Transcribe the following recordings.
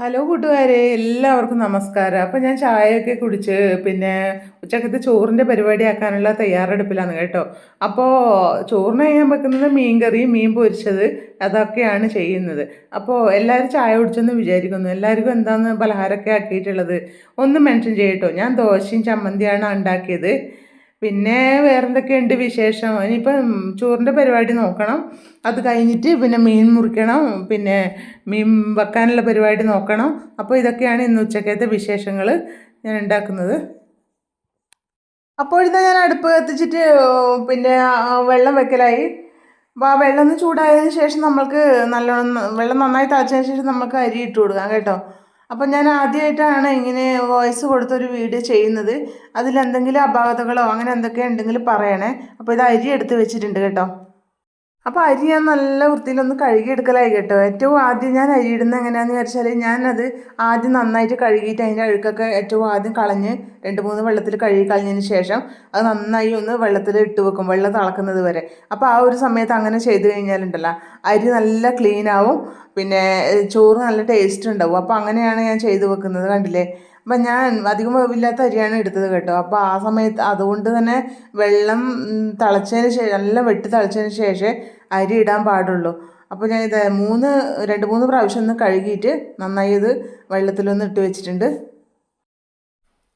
Hello കൂട്ടുകാരെ, എല്ലാവർക്കും നമസ്കാരം. അപ്പം ഞാൻ ചായയൊക്കെ കുടിച്ച് പിന്നെ ഉച്ചക്കത്തെ ചോറിൻ്റെ പരിപാടി ആക്കാനുള്ള തയ്യാറെടുപ്പിലാണ് കേട്ടോ. അപ്പോൾ ചോറിന് ഞാൻ വെക്കുന്നത് മീൻ കറി, മീൻ പൊരിച്ചത്, അതൊക്കെയാണ് ചെയ്യുന്നത്. അപ്പോൾ എല്ലാവരും ചായ കുടിച്ചെന്ന് വിചാരിക്കുന്നു. എല്ലാവർക്കും എന്താണ് പലഹാരമൊക്കെ ആക്കിയിട്ടുള്ളത് ഒന്ന് മെൻഷൻ ചെയ്യട്ടോ. ഞാൻ ദോശയും ചമ്മന്തിയാണ് ഉണ്ടാക്കിയത്. പിന്നെ വേറെന്തൊക്കെയുണ്ട് വിശേഷം? ഇനിയിപ്പം ചോറിൻ്റെ പരിപാടി നോക്കണം. അത് കഴിഞ്ഞിട്ട് പിന്നെ മീൻ മുറിക്കണം, പിന്നെ മീൻ വെക്കാനുള്ള പരിപാടി നോക്കണം. അപ്പോൾ ഇതൊക്കെയാണ് ഇന്ന് ഉച്ചക്കത്തെ വിശേഷങ്ങൾ ഞാൻ ഉണ്ടാക്കുന്നത്. അപ്പോഴിതാ ഞാൻ അടുപ്പ് കത്തിച്ചിട്ട് പിന്നെ വെള്ളം വെക്കലായി. അപ്പോൾ ആ വെള്ളം ഒന്ന് ചൂടായതിന് ശേഷം നമ്മൾക്ക് നല്ലോണം വെള്ളം നന്നായി തിളച്ചതിന് ശേഷം നമുക്ക് അരി ഇട്ട് കൊടുക്കാം കേട്ടോ. അപ്പം ഞാൻ ആദ്യമായിട്ടാണ് ഇങ്ങനെ വോയിസ് കൊടുത്തൊരു വീഡിയോ ചെയ്യുന്നത്. അതിലെന്തെങ്കിലും അപാകതകളോ അങ്ങനെ എന്തൊക്കെ ഉണ്ടെങ്കിൽ പറയണേ. അപ്പോൾ ഇത് അരി എടുത്ത് വെച്ചിട്ടുണ്ട് കേട്ടോ. അപ്പോൾ അരി ഞാൻ നല്ല വൃത്തിയിലൊന്ന് കഴുകിയെടുക്കലായി കേട്ടോ. ഏറ്റവും ആദ്യം ഞാൻ അരി ഇടുന്നത് എങ്ങനെയാണെന്ന് വിചാരിച്ചാൽ, ഞാനത് ആദ്യം നന്നായിട്ട് കഴുകിയിട്ട് അതിൻ്റെ അഴുക്കൊക്കെ ഏറ്റവും ആദ്യം കളഞ്ഞ് 2-3 വെള്ളത്തിൽ കഴുകി കളഞ്ഞതിന് ശേഷം അത് നന്നായി ഒന്ന് വെള്ളത്തിൽ ഇട്ട് വെക്കും, വെള്ളം തിളക്കുന്നത് വരെ. അപ്പോൾ ആ ഒരു സമയത്ത് അങ്ങനെ ചെയ്ത് കഴിഞ്ഞാലുണ്ടല്ലോ അരി നല്ല ക്ലീൻ ആവും, പിന്നെ ചോറ് നല്ല ടേസ്റ്റ് ഉണ്ടാവും. അപ്പോൾ അങ്ങനെയാണ് ഞാൻ ചെയ്ത് വെക്കുന്നത്, കണ്ടില്ലേ. അപ്പം ഞാൻ അധികം വേവില്ലാത്ത അരിയാണ് എടുത്തത് കേട്ടോ. അപ്പോൾ ആ സമയത്ത് അതുകൊണ്ട് തന്നെ വെള്ളം തിളച്ചതിന് ശേഷം, നല്ല വെട്ടി തിളച്ചതിന് ശേഷം അരി ഇടാൻ പാടുള്ളൂ. അപ്പോൾ ഞാൻ ഇത് 2-3 പ്രാവശ്യം ഒന്ന് കഴുകിയിട്ട് നന്നായി ഇത് വെള്ളത്തിലൊന്ന് ഇട്ട് വെച്ചിട്ടുണ്ട്.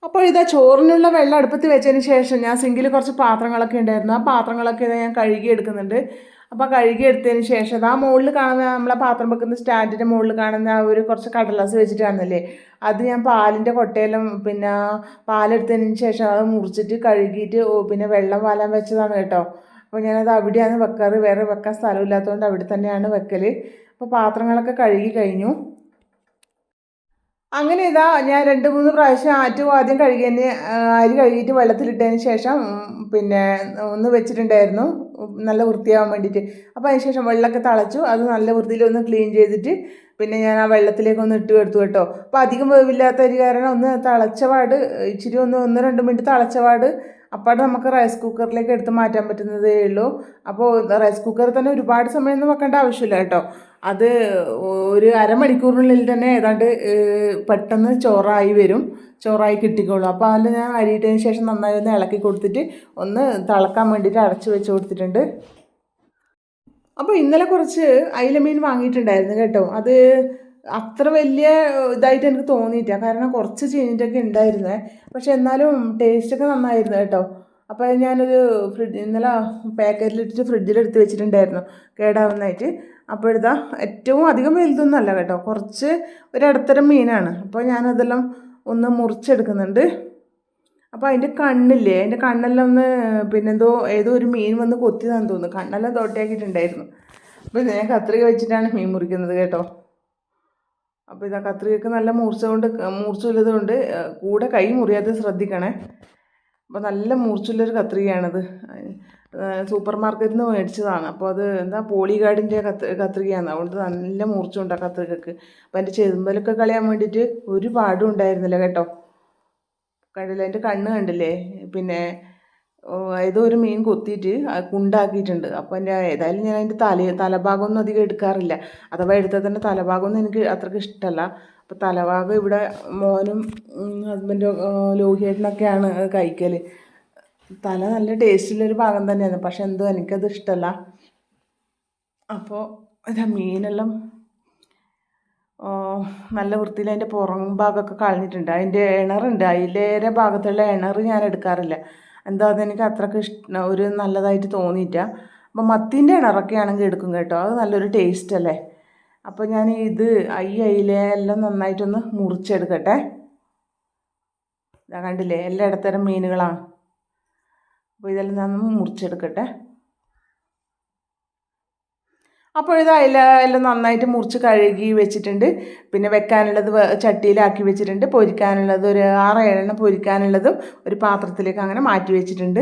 അപ്പോൾ ഇതാ ചോറിനുള്ള വെള്ളം അടുപ്പത്ത് വെച്ചതിന് ശേഷം ഞാൻ സിങ്കിൽ കുറച്ച് പാത്രങ്ങളൊക്കെ ഉണ്ടായിരുന്നു. ആ പാത്രങ്ങളൊക്കെ ഞാൻ കഴുകി എടുക്കുന്നുണ്ട്. അപ്പോൾ കഴുകി എടുത്തതിന് ശേഷം ആ മുകളിൽ കാണുന്ന നമ്മളെ പാത്രം വെക്കുന്ന സ്റ്റാൻഡിൻ്റെ മുകളിൽ കാണുന്ന ആ ഒരു കുറച്ച് കടലാസ് വെച്ചിട്ട് കാണുന്നില്ലേ, അത് ഞാൻ പാലിൻ്റെ കൊട്ടയിലും പിന്നെ പാലെടുത്തതിന് ശേഷം അത് മുറിച്ചിട്ട് കഴുകിയിട്ട് പിന്നെ വെള്ളം വാലാൻ വെച്ചതാണ് കേട്ടോ. അപ്പോൾ ഞാനത് അവിടെയാണ് വെക്കാറ്, വേറെ വെക്കാൻ സ്ഥലമില്ലാത്തതുകൊണ്ട് അവിടെ തന്നെയാണ് വെക്കൽ. അപ്പോൾ പാത്രങ്ങളൊക്കെ കഴുകി കഴിഞ്ഞു. അങ്ങനെ ഇതാ ഞാൻ 2-3 പ്രാവശ്യം ആദ്യം കഴുകിയതിന് അരി കഴുകിയിട്ട് വെള്ളത്തിലിട്ടതിന് ശേഷം പിന്നെ ഒന്ന് വെച്ചിട്ടുണ്ടായിരുന്നു നല്ല വൃത്തിയാവാൻ വേണ്ടിയിട്ട്. അപ്പോൾ അതിന് ശേഷം വെള്ളമൊക്കെ തിളച്ചു, അത് നല്ല വൃത്തിയിൽ ഒന്ന് ക്ലീൻ ചെയ്തിട്ട് പിന്നെ ഞാൻ ആ വെള്ളത്തിലേക്ക് ഒന്ന് ഇട്ട് എടുത്തു കേട്ടോ. അപ്പോൾ അധികം വേവില്ലാത്ത അരി കാരണം ഒന്ന് തിളച്ചപാട് ഇച്ചിരി 1-2 മിനിറ്റ് തിളച്ചപാട് അപ്പാടെ നമുക്ക് റൈസ് കുക്കറിലേക്ക് എടുത്ത് മാറ്റാൻ പറ്റുന്നതേ ഉള്ളൂ. അപ്പോൾ റൈസ് കുക്കറിൽ തന്നെ ഒരുപാട് സമയമൊന്നും വെക്കേണ്ട ആവശ്യമില്ല കേട്ടോ. അത് ഒരു അരമണിക്കൂറിനുള്ളിൽ തന്നെ ഏതാണ്ട് പെട്ടെന്ന് ചോറായി കിട്ടിക്കോളും. അപ്പോൾ അതിൽ ഞാൻ അരിയിട്ടതിന് ശേഷം നന്നായി ഒന്ന് ഇളക്കി കൊടുത്തിട്ട് ഒന്ന് തിളക്കാൻ വേണ്ടിയിട്ട് അടച്ച് വെച്ച് കൊടുത്തിട്ടുണ്ട്. അപ്പോൾ ഇന്നലെ കുറച്ച് അയിലമീൻ വാങ്ങിയിട്ടുണ്ടായിരുന്നു കേട്ടോ. അത് അത്ര വലിയ ഇതായിട്ട് എനിക്ക് തോന്നിയിട്ടില്ല, കാരണം കുറച്ച് ചീനിട്ടൊക്കെ ഉണ്ടായിരുന്നേ. പക്ഷെ എന്നാലും ടേസ്റ്റൊക്കെ നന്നായിരുന്നു കേട്ടോ. അപ്പോൾ ഞാനൊരു ഇന്നലെ പാക്കറ്റിലിട്ടിട്ട് ഫ്രിഡ്ജിലെടുത്ത് വെച്ചിട്ടുണ്ടായിരുന്നു കേടാവുന്നതായിട്ട്. അപ്പോഴിതാ ഏറ്റവും അധികം വലുതൊന്നും അല്ല കേട്ടോ, കുറച്ച് ഒരു ഇടത്തരം മീനാണ്. അപ്പോൾ ഞാനതെല്ലാം ഒന്ന് മുറിച്ചെടുക്കുന്നുണ്ട്. അപ്പോൾ അതിൻ്റെ കണ്ണെല്ലാം ഒന്ന് പിന്നെന്തോ ഏതോ ഒരു മീൻ വന്ന് കൊത്തിയതാണെന്ന് തോന്നുന്നു, കണ്ണെല്ലാം തോട്ടയാക്കിയിട്ടുണ്ടായിരുന്നു. അപ്പോൾ ഞാൻ കത്രിക വെച്ചിട്ടാണ് മീൻ മുറിക്കുന്നത് കേട്ടോ. അപ്പോൾ ഇതാ കത്രികയ്ക്ക് നല്ല മൂർച്ചയുള്ളത് കൊണ്ട് കൂടെ കൈ മുറിയാതെ ശ്രദ്ധിക്കണേ. അപ്പോൾ നല്ല മൂർച്ചയുള്ളൊരു കത്രികയാണത്, സൂപ്പർ മാർക്കറ്റിൽ നിന്ന് മേടിച്ചതാണ്. അപ്പോൾ അത് എന്താ പോളിഗാർഡിൻ്റെ കത്രികയാണ്, അതുകൊണ്ട് നല്ല മൂർച്ചയുണ്ട് ആ കത്രികക്ക്. അപ്പോൾ എൻ്റെ ചെതുമ്പലൊക്കെ കളയാൻ വേണ്ടിയിട്ട് ഒരു പാടും ഉണ്ടായിരുന്നില്ല കേട്ടോ. കണ്ടില്ലേ, എൻ്റെ കണ്ണ് കണ്ടില്ലേ, പിന്നെ ഏതോ ഒരു മീൻ കൊത്തിയിട്ട് കുണ്ടാക്കിയിട്ടുണ്ട്. അപ്പോൾ ഏതായാലും ഞാൻ അതിൻ്റെ തലഭാഗമൊന്നും അധികം എടുക്കാറില്ല, അഥവാ എടുത്താൽ തന്നെ തലഭാഗമൊന്നും എനിക്ക് അത്രയ്ക്ക് ഇഷ്ടമല്ല. അപ്പോൾ തലഭാഗം ഇവിടെ മോനും ഹസ്ബൻഡും ലോഹിയേട്ടനൊക്കെയാണ് കഴിക്കൽ. തല നല്ല ടേസ്റ്റുള്ളൊരു ഭാഗം തന്നെയാണ്, പക്ഷെ എന്തോ എനിക്കത് ഇഷ്ടമല്ല. അപ്പോൾ മീനെല്ലാം നല്ല വൃത്തിയിൽ അതിൻ്റെ പുറം ഭാഗമൊക്കെ കളഞ്ഞിട്ടുണ്ട്. അതിൻ്റെ ഇണറുണ്ട്, അതിലേറെ ഭാഗത്തുള്ള ഇണർ ഞാൻ എടുക്കാറില്ല, എന്താ അതെനിക്ക് അത്രയ്ക്ക് ഒരു നല്ലതായിട്ട് തോന്നിയില്ല. അപ്പോൾ മത്തീൻ്റെ ഇണറൊക്കെ ആണെങ്കിൽ എടുക്കും കേട്ടോ, അത് നല്ലൊരു ടേസ്റ്റ് അല്ലേ. അപ്പോൾ ഞാൻ അയിലെല്ലാം നന്നായിട്ടൊന്ന് മുറിച്ചെടുക്കട്ടെ. ഇതാ കണ്ടില്ലേ, എല്ലാ ഇടത്തരം മീനുകളാണ്. അപ്പോൾ ഇതെല്ലാം ഞാൻ മുറിച്ചെടുക്കട്ടെ. അപ്പോൾ എല്ലാം നന്നായിട്ട് മുറിച്ച് കഴുകി വെച്ചിട്ടുണ്ട്. പിന്നെ വെക്കാനുള്ളത് ചട്ടിയിലാക്കി വെച്ചിട്ടുണ്ട്, പൊരിക്കാനുള്ളത് ഒരു 6-7 എണ്ണം പൊരിക്കാനുള്ളതും ഒരു പാത്രത്തിലേക്ക് അങ്ങനെ മാറ്റി വെച്ചിട്ടുണ്ട്.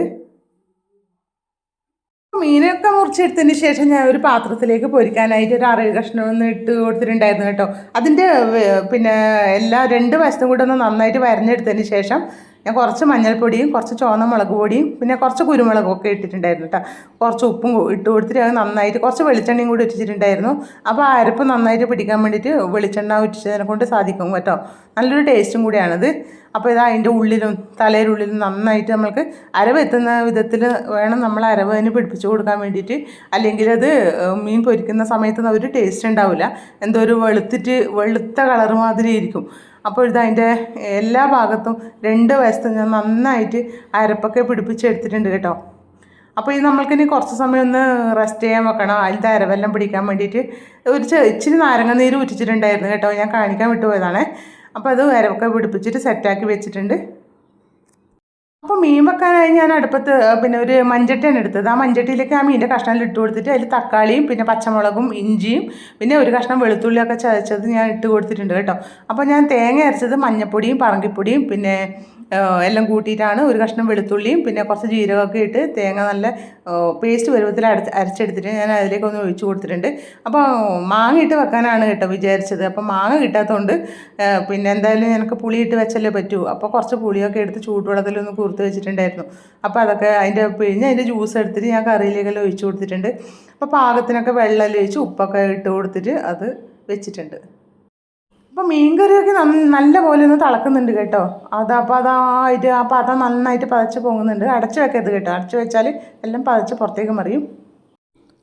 മീനൊക്കെ മുറിച്ചെടുത്തതിന് ശേഷം ഞാൻ ഒരു പാത്രത്തിലേക്ക് പൊരിക്കാനായിട്ട് ഒരു 6 കഷ്ണം ഒന്ന് ഇട്ട് കൊടുത്തിട്ടുണ്ടായിരുന്നു കേട്ടോ. അതിൻ്റെ പിന്നെ 2 വശത്തും കൂടെ ഒന്ന് നന്നായിട്ട് വരഞ്ഞെടുത്തതിന് ശേഷം ഞാൻ കുറച്ച് മഞ്ഞൾപ്പൊടിയും കുറച്ച് ചുവന്ന മുളക് പൊടിയും പിന്നെ കുറച്ച് കുരുമുളകും ഒക്കെ ഇട്ടിട്ടുണ്ടായിരുന്നു കേട്ടോ. കുറച്ച് ഉപ്പും ഇട്ട് കൊടുത്തിട്ട് അത് നന്നായിട്ട് കുറച്ച് വെളിച്ചെണ്ണയും കൂടി ഇട്ടിട്ടുണ്ടായിരുന്നു. അപ്പോൾ ആ അരപ്പ് നന്നായിട്ട് പിടിക്കാൻ വേണ്ടിയിട്ട് വെളിച്ചെണ്ണ ഇട്ടിച്ചതിനെ കൊണ്ട് സാധിക്കും കേട്ടോ. നല്ലൊരു ടേസ്റ്റും കൂടിയാണത്. അപ്പോൾ ഇതാ അതിൻ്റെ ഉള്ളിലും തലയിലുള്ളിലും നന്നായിട്ട് നമ്മൾക്ക് അരവ് എത്തുന്ന വിധത്തിൽ വേണം നമ്മൾ അരവ് അതിന് പിടിപ്പിച്ച് കൊടുക്കാൻ വേണ്ടിയിട്ട്. അല്ലെങ്കിൽ അത് മീൻ പൊരിക്കുന്ന സമയത്ത് ഒരു ടേസ്റ്റ് ഉണ്ടാവില്ല, എന്തോ ഒരു വെളുത്ത കളർ മാതിരി ഇരിക്കും. അപ്പോൾ അതിൻ്റെ എല്ലാ ഭാഗത്തും 2 വശത്തും ഞാൻ നന്നായിട്ട് അരപ്പൊക്കെ പിടിപ്പിച്ചെടുത്തിട്ടുണ്ട് കേട്ടോ. അപ്പോൾ ഇത് നമ്മൾക്കിനി കുറച്ച് സമയം ഒന്ന് റെസ്റ്റ് ചെയ്യാൻ വെക്കണം, അതിൻ്റെ അരവെല്ലാം പിടിക്കാൻ വേണ്ടിയിട്ട്. ഇച്ചിരി നാരങ്ങ നീര് ഊറ്റിച്ചിട്ടുണ്ടായിരുന്നു കേട്ടോ, ഞാൻ കാണിക്കാൻ വിട്ടുപോയതാണേ. അപ്പോൾ അത് അരവൊക്കെ പിടിപ്പിച്ചിട്ട് സെറ്റാക്കി വെച്ചിട്ടുണ്ട്. അപ്പോൾ മീൻ വെക്കാനായി ഞാൻ അടുപ്പത്ത് പിന്നെ ഒരു മൺചട്ടിയാണ് എടുത്തത്. ആ മൺചട്ടിയിലേക്ക് ആ മീനിൻ്റെ കഷ്ണം ഇട്ട് കൊടുത്തിട്ട് അതിൽ തക്കാളിയും പിന്നെ പച്ചമുളകും ഇഞ്ചിയും പിന്നെ ഒരു കഷ്ണം വെളുത്തുള്ളിയൊക്കെ ചതച്ചത് ഞാൻ ഇട്ട് കൊടുത്തിട്ടുണ്ട് കേട്ടോ. അപ്പോൾ ഞാൻ തേങ്ങ അരച്ചത് മഞ്ഞൾപ്പൊടിയും പറങ്കിപ്പൊടിയും പിന്നെ എല്ലാം കൂട്ടിയിട്ടാണ്. ഒരു കഷ്ണം വെളുത്തുള്ളിയും പിന്നെ കുറച്ച് ജീരകമൊക്കെ ഇട്ട് തേങ്ങ നല്ല പേസ്റ്റ് പരുവത്തിൽ അരച്ചെടുത്തിട്ട് ഞാൻ അതിലേക്കൊന്ന് ഒഴിച്ച് കൊടുത്തിട്ടുണ്ട്. അപ്പോൾ മാങ്ങ ഇട്ട് വെക്കാനാണ് കേട്ടോ വിചാരിച്ചത്. അപ്പോൾ മാങ്ങ കിട്ടാത്തതുകൊണ്ട് പിന്നെ എന്തായാലും എനിക്ക് പുളിയിട്ട് വെച്ചല്ലേ പറ്റൂ. അപ്പോൾ കുറച്ച് പുളിയൊക്കെ എടുത്ത് ചൂടുവെള്ളത്തിലൊന്ന് കുറുത്ത് വെച്ചിട്ടുണ്ടായിരുന്നു. അപ്പോൾ അതൊക്കെ അതിൻ്റെ ജ്യൂസ് എടുത്തിട്ട് ഞാൻ കറിയിലേക്കെല്ലാം ഒഴിച്ച് കൊടുത്തിട്ടുണ്ട്. അപ്പോൾ പാകത്തിനൊക്കെ വെള്ളം ഒഴിച്ച് ഉപ്പൊക്കെ ഇട്ട് കൊടുത്തിട്ട് അത് വെച്ചിട്ടുണ്ട്. അപ്പോൾ മീൻ കറിയൊക്കെ നല്ല പോലെ ഒന്ന് തിളക്കുന്നുണ്ട് കേട്ടോ. അപ്പോൾ അതായിട്ട് ആ പാത്രം നന്നായിട്ട് പതച്ച് പോകുന്നുണ്ട്. അടച്ച് വെക്കരുത് കേട്ടോ, അടച്ച് വെച്ചാൽ എല്ലാം പതച്ച് പുറത്തേക്ക് മറിയും.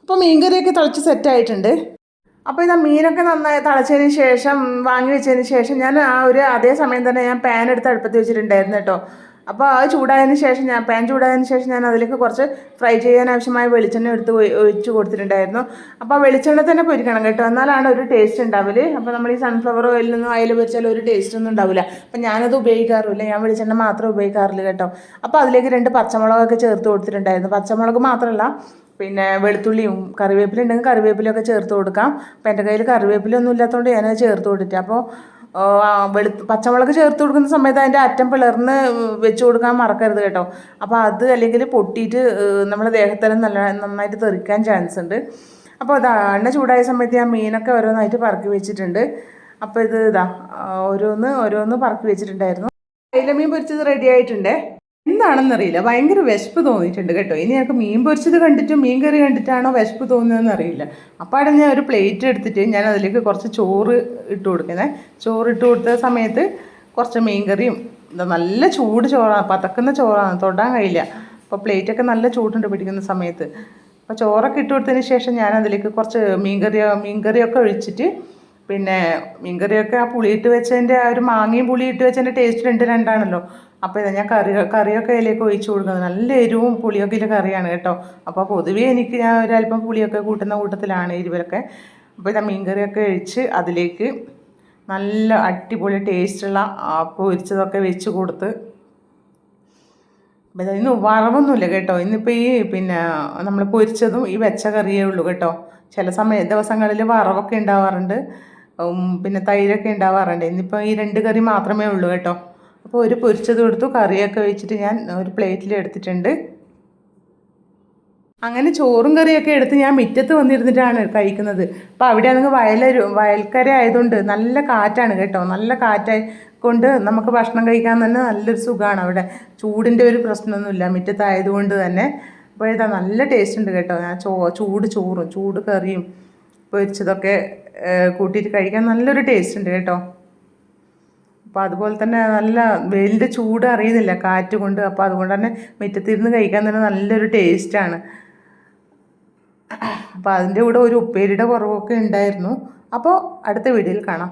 അപ്പോൾ മീൻ കറിയൊക്കെ തിളച്ച് സെറ്റായിട്ടുണ്ട്. അപ്പോൾ ഇതാ മീനൊക്കെ നന്നായി തിളച്ചതിന് ശേഷം വാങ്ങി വെച്ചതിന് ശേഷം ഞാൻ അതേ സമയം തന്നെ ഞാൻ പാൻ എടുത്ത് അടുപ്പത്ത് വെച്ചിട്ടുണ്ടായിരുന്നു കേട്ടോ. അപ്പോൾ അത് ചൂടായതിന് ശേഷം പാൻ ചൂടായതിന് ശേഷം ഞാൻ അതിലേക്ക് കുറച്ച് ഫ്രൈ ചെയ്യാൻ ആവശ്യമായ വെളിച്ചെണ്ണ എടുത്ത് ഒഴിച്ച് കൊടുത്തിട്ടുണ്ടായിരുന്നു. അപ്പോൾ വെളിച്ചെണ്ണ തന്നെ പൊരിക്കണം കേട്ടോ, എന്നാലാണ് ഒരു ടേസ്റ്റ് ഉണ്ടാവില്ല. അപ്പോൾ നമ്മൾ ഈ സൺഫ്ലവർ ഓയിലിൽ നിന്നും അതിൽ പൊരിച്ചാൽ ഒരു ടേസ്റ്റ് ഒന്നും ഉണ്ടാവില്ല. അപ്പോൾ ഞാനത് ഉപയോഗിക്കാറില്ല, ഞാൻ വെളിച്ചെണ്ണ മാത്രമേ ഉപയോഗിക്കാറില്ല കേട്ടോ. അപ്പോൾ അതിലേക്ക് 2 പച്ചമുളകൊക്കെ ചേർത്ത് കൊടുത്തിട്ടുണ്ടായിരുന്നു. പച്ചമുളക് മാത്രമല്ല പിന്നെ വെളുത്തുള്ളിയും കറിവേപ്പില ഉണ്ടെങ്കിൽ കറിവേപ്പിലൊക്കെ ചേർത്ത് കൊടുക്കാം. അപ്പോൾ എൻ്റെ കയ്യിൽ കറിവേപ്പിലൊന്നും ഇല്ലാത്തതുകൊണ്ട് ഞാനത് ചേർത്ത് കൊടുത്തിട്ട്. അപ്പോൾ പച്ചമുളക് ചേർത്ത് കൊടുക്കുന്ന സമയത്ത് അതിൻ്റെ അറ്റം പിളർന്ന് വെച്ച് കൊടുക്കാൻ മറക്കരുത് കേട്ടോ. അപ്പോൾ അത് അല്ലെങ്കിൽ പൊട്ടിയിട്ട് നമ്മുടെ ദേഹത്തെല്ലാം നന്നായിട്ട് തെറിക്കാൻ ചാൻസ് ഉണ്ട്. അപ്പോൾ എണ്ണ ചൂടായ സമയത്ത് ഞാൻ മീനൊക്കെ ഓരോന്നായിട്ട് പറക്കി വെച്ചിട്ടുണ്ട്. അപ്പോൾ ഇതാ ഓരോന്ന് പറക്കി വെച്ചിട്ടുണ്ടായിരുന്നു. അയിലമീൻ പൊരിച്ചത് റെഡി ആയിട്ടുണ്ട്. എന്താണെന്നറിയില്ല, ഭയങ്കര വിശപ്പ് തോന്നിയിട്ടുണ്ട് കേട്ടോ. ഇനി ഞങ്ങൾക്ക് മീൻ പൊരിച്ചത് കണ്ടിട്ടും മീൻ കറി കണ്ടിട്ടാണോ വിശപ്പ് തോന്നുന്നതെന്ന് അറിയില്ല. അപ്പോൾ അവിടെ ഞാൻ ഒരു പ്ലേറ്റ് എടുത്തിട്ട് ഞാൻ അതിലേക്ക് കുറച്ച് ചോറ് ഇട്ട് കൊടുക്കുന്നത്. ചോറ് ഇട്ട് കൊടുത്ത സമയത്ത് കുറച്ച് മീൻ കറിയും നല്ല ചൂട് ചോറാണ്, പതക്കുന്ന ചോറാണ്, തൊടാൻ കഴിയില്ല. അപ്പോൾ പ്ലേറ്റൊക്കെ നല്ല ചൂടുണ്ട് പിടിക്കുന്ന സമയത്ത്. അപ്പോൾ ചോറൊക്കെ ഇട്ട് കൊടുത്തതിന് ശേഷം ഞാൻ അതിലേക്ക് കുറച്ച് മീൻകറിയൊക്കെ ഒഴിച്ചിട്ട് പിന്നെ മീൻകറിയൊക്കെ ആ പുളിയിട്ട് വെച്ചതിൻ്റെ ആ ഒരു മാങ്ങയും പുളിയിട്ട് വെച്ചതിൻ്റെ ടേസ്റ്റ് രണ്ടാണല്ലോ. അപ്പോൾ ഇതാ ഞാൻ കറിയൊക്കെ അതിലേക്ക് ഒഴിച്ച് കൊടുക്കുന്നത്. നല്ല എരിവും പുളിയൊക്കെ ഉള്ള കറിയാണ് കേട്ടോ. അപ്പോൾ പൊതുവേ ഞാൻ ഒരല്പം പുളിയൊക്കെ കൂട്ടുന്ന കൂട്ടത്തിലാണ് എരിവൊക്കെ. അപ്പോൾ ഇതാ മീൻകറിയൊക്കെ ഒഴിച്ച് അതിലേക്ക് നല്ല അടിപൊളി ടേസ്റ്റുള്ള പൊരിച്ചതൊക്കെ വെച്ച് കൊടുത്ത്. അപ്പോൾ ഇന്ന് വറവൊന്നുമില്ല കേട്ടോ. ഇന്നിപ്പോൾ ഈ പിന്നെ നമ്മൾ പൊരിച്ചതും ഈ വെച്ച കറിയേ ഉള്ളൂ കേട്ടോ. ചില ദിവസങ്ങളിൽ വറവൊക്കെ ഉണ്ടാവാറുണ്ട്, പിന്നെ തൈരൊക്കെ ഉണ്ടാവാറുണ്ട്. ഇന്നിപ്പോൾ ഈ 2 കറി മാത്രമേ ഉള്ളൂ കേട്ടോ. അപ്പോൾ ഒരു പൊരിച്ചത് കൊടുത്തു, കറിയൊക്കെ വെച്ചിട്ട് ഞാൻ ഒരു പ്ലേറ്റിൽ എടുത്തിട്ടുണ്ട്. അങ്ങനെ ചോറും കറിയൊക്കെ എടുത്ത് ഞാൻ മുറ്റത്ത് വന്നിരുന്നിട്ടാണ് കഴിക്കുന്നത്. അപ്പോൾ അവിടെ ആണെങ്കിൽ വയൽക്കര ആയതുകൊണ്ട് നല്ല കാറ്റാണ് കേട്ടോ. നല്ല കാറ്റായി കൊണ്ട് നമുക്ക് ഭക്ഷണം കഴിക്കാൻ തന്നെ നല്ലൊരു സുഖമാണ്. അവിടെ ചൂടിൻ്റെ ഒരു പ്രശ്നമൊന്നുമില്ല മുറ്റത്തായതുകൊണ്ട് തന്നെ. അപ്പോൾ ഇതാ നല്ല ടേസ്റ്റ് ഉണ്ട് കേട്ടോ. ഞാൻ ചൂട് ചോറും ചൂട് കറിയും പൊരിച്ചതൊക്കെ കൂട്ടിയിട്ട് കഴിക്കാൻ നല്ലൊരു ടേസ്റ്റ് ഉണ്ട് കേട്ടോ. അപ്പോൾ അതുപോലെ തന്നെ നല്ല വെയിലിൻ്റെ ചൂട് അറിയുന്നില്ല കാറ്റ് കൊണ്ട്. അപ്പോൾ അതുകൊണ്ട് തന്നെ മുറ്റത്തിരുന്ന് കഴിക്കാൻ തന്നെ നല്ലൊരു ടേസ്റ്റാണ്. അപ്പോൾ അതിൻ്റെ കൂടെ ഒരു ഉപ്പേരിയുടെ കുറവൊക്കെ ഉണ്ടായിരുന്നു. അപ്പോൾ അടുത്ത വീഡിയോയിൽ കാണാം.